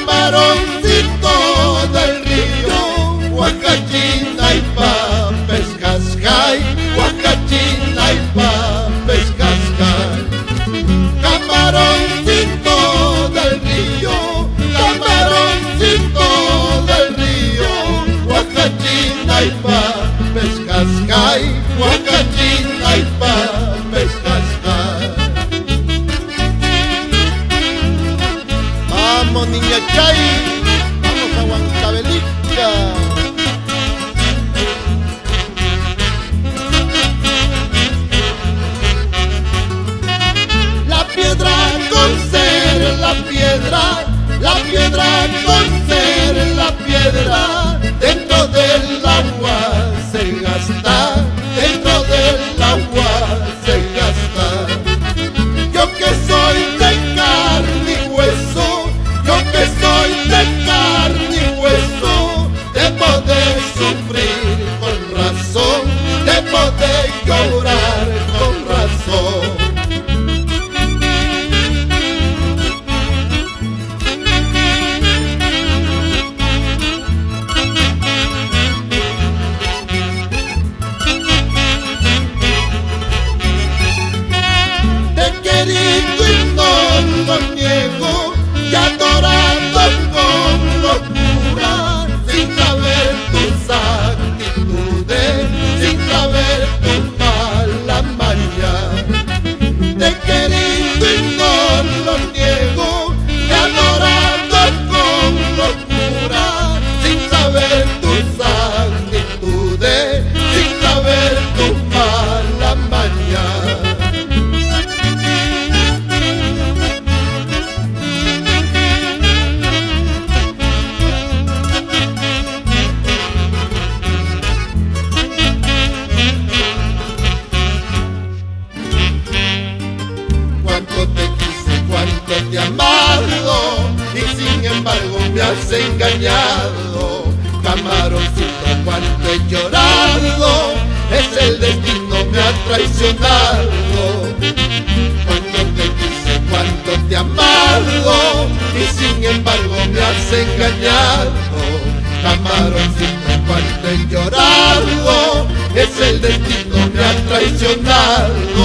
Camaroncito del río, guacachina y pa' pescascay, guacachina y pa' pescascay. Camaroncito del río, camaroncito del río, guacachina y pa' pescascay, guacachina y pa' pescascay. Vamos niña Chay, vamos a Huancavelica. La piedra con ser, la piedra con ser, la piedra dentro del agua se gasta, dentro del agua se gasta. Yo que soy de carne y hueso, yo que soy de carne y hueso, debo de sufrir con razón, debo de llorar con razón. Querido y no lo niego, y adorando con locura, sin saber tus actitudes, sin saber tu mala maña. Te querido y no lo niego, y adorando con locura, sin saber tus actitudes, sin saber tu mala maña. Cuánto te quise, cuánto te he amado, y sin embargo me has engañado. Camaroncito, cuánto he llorado, es el destino me ha traicionado. Cuánto te quise, cuánto te he amado, y sin embargo me has engañado. Camaroncito, cuánto he llorado, es el destino me ha traicionado.